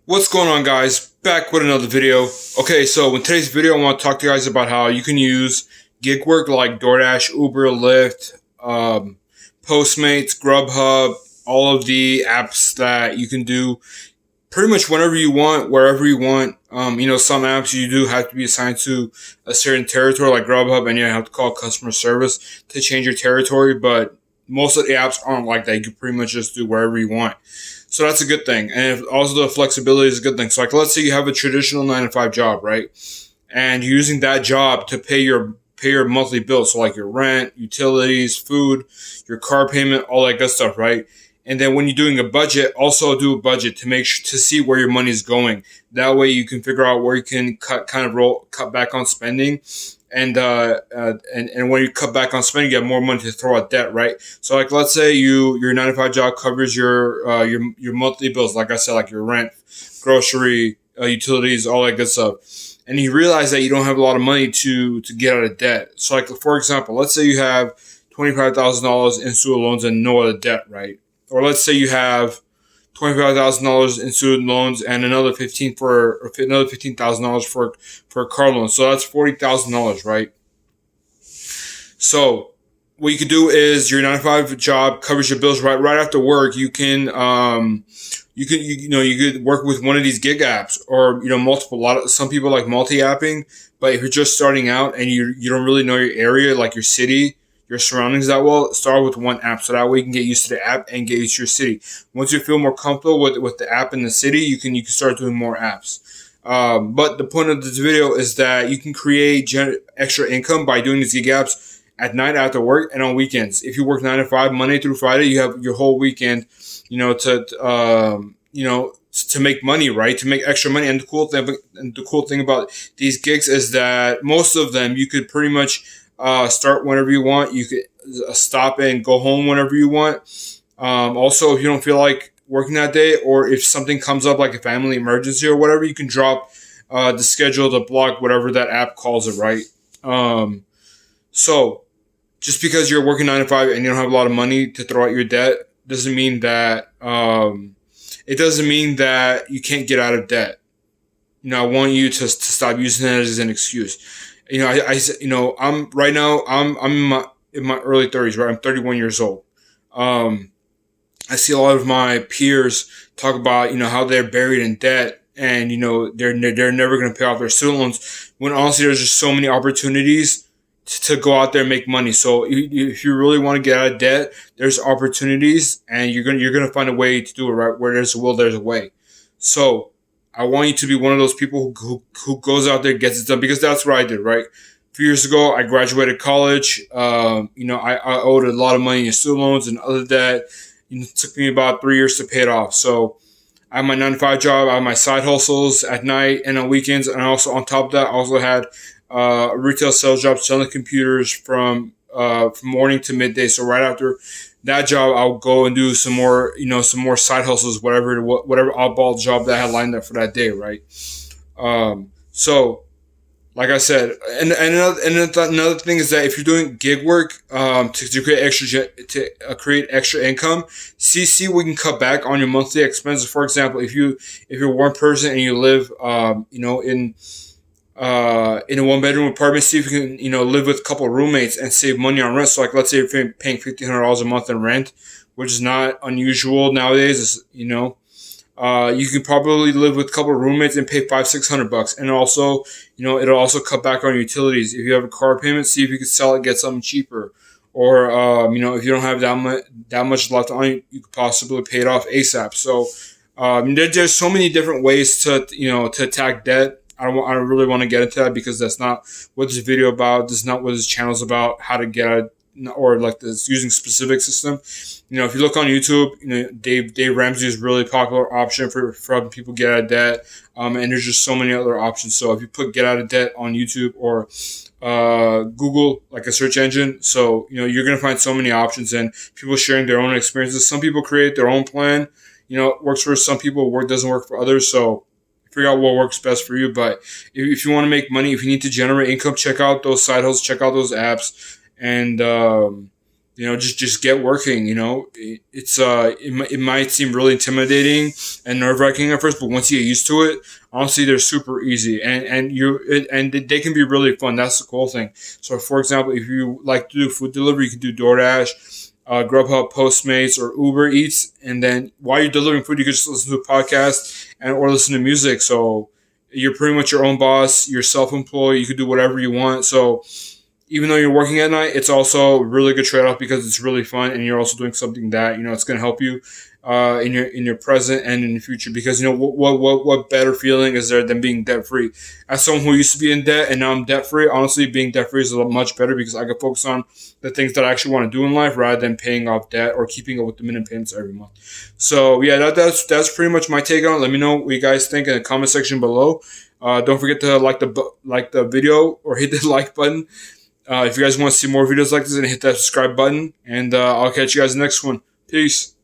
What's going on, guys? Back with another video. Okay, so in today's video, I want to talk to you guys about how you can use gig work like Doordash, Uber, Lyft, Postmates, Grubhub, all of the apps that you can do pretty much whenever you want, wherever you want. Some apps you do have to be assigned to a certain territory like Grubhub, and you have to call customer service to change your territory, but most of the apps aren't like that. You can pretty much just do wherever you want. So that's a good thing. And also the flexibility is a good thing. So like, let's say you have a traditional 9 to 5 job, right? And you're using that job to pay your monthly bills. So like your rent, utilities, food, your car payment, all that good stuff, right? And then when you're doing a budget, also do a budget to make sure to see where your money is going. That way you can figure out where you can cut back on spending. And when you cut back on spending, you have more money to throw at debt, right? So like, let's say your 9 to 5 job covers your monthly bills, like I said, like your rent, grocery, utilities, all that good stuff. And you realize that you don't have a lot of money to get out of debt. So like, for example, let's say you have $25,000 in student loans and no other debt, right? Or let's say you have $25,000 in student loans and another $15,000 for a car loan. So that's $40,000, right? So what you could do is your 9 to 5 job covers your bills right after work. You can you could work with one of these gig apps or multiple. Some people like multi-apping, but if you're just starting out and you don't really know your area, like your city, your surroundings that well, start with one app so that way you can get used to the app and get used to your city. Once you feel more comfortable with the app in the city, you can start doing more apps. But the point of this video is that you can create extra income by doing these gig apps at night after work and on weekends. If you work 9 to 5 Monday through Friday, you have your whole weekend, to make money, right? To make extra money. And the cool thing about these gigs is that most of them you could pretty much start whenever you want. You could stop and go home whenever you want. Also, if you don't feel like working that day, or if something comes up like a family emergency or whatever, you can drop the schedule, the block, whatever that app calls it, right? So just because you're working 9 to 5 and you don't have a lot of money to throw at your debt doesn't mean that you can't get out of debt. I want you to stop using that as an excuse. I'm right now. I'm in my early 30s, right? I'm 31 years old. I see a lot of my peers talk about how they're buried in debt and they're never going to pay off their student loans. When honestly, there's just so many opportunities to go out there and make money. So if you really want to get out of debt, there's opportunities, and you're gonna find a way to do it, right? Where there's a will, there's a way. So I want you to be one of those people who goes out there, gets it done, because that's what I did, right? A few years ago, I graduated college. I owed a lot of money in student loans and other debt. It took me about 3 years to pay it off. So I have my 9 to 5 job. I have my side hustles at night and on weekends. And also on top of that, I also had a retail sales job selling computers from morning to midday. So right after that job, I'll go and do some more side hustles, whatever oddball job that I had lined up for that day, right? So like I said, and another thing is that if you're doing gig work to create extra income, see we can cut back on your monthly expenses. For example, if you're one person and you live in a 1 bedroom apartment, see if you can live with a couple of roommates and save money on rent. So like, let's say you're paying $1,500 a month in rent, which is not unusual nowadays. You can probably live with a couple of roommates and pay $500-600, and also it'll also cut back on utilities. If you have a car payment, see if you can sell it, get something cheaper, or if you don't have that much left on it, you could possibly pay it off ASAP. So there's so many different ways to attack debt. I don't really want to get into that because that's not what this video about. This is not what this channel is about. How to get out, or like this using specific system. If you look on YouTube, Dave Ramsey is a really popular option for helping people get out of debt. And there's just so many other options. So if you put "get out of debt" on YouTube or Google, like a search engine, so you're gonna find so many options and people sharing their own experiences. Some people create their own plan. It works for some people, doesn't work for others. So figure out what works best for you. But if you want to make money, if you need to generate income, check out those side hustles, check out those apps, and just get working. It might seem really intimidating and nerve wracking at first, but once you get used to it, honestly, they're super easy, and they can be really fun. That's the cool thing. So, for example, if you like to do food delivery, you can do DoorDash, Grubhub, Postmates, or Uber Eats, and then while you're delivering food, you can just listen to a podcast or listen to music. So you're pretty much your own boss. You're self-employed. You can do whatever you want. So even though you're working at night, it's also a really good trade off because it's really fun, and you're also doing something that it's going to help you in your present and in the future. Because what better feeling is there than being debt free? As someone who used to be in debt and now I'm debt free, honestly, being debt free is a lot much better because I can focus on the things that I actually want to do in life rather than paying off debt or keeping up with the minimum payments every month. So yeah, that's pretty much my take on it. Let me know what you guys think in the comment section below. Don't forget to like the video or hit the like button. If you guys want to see more videos like this, then hit that subscribe button. And I'll catch you guys in the next one. Peace.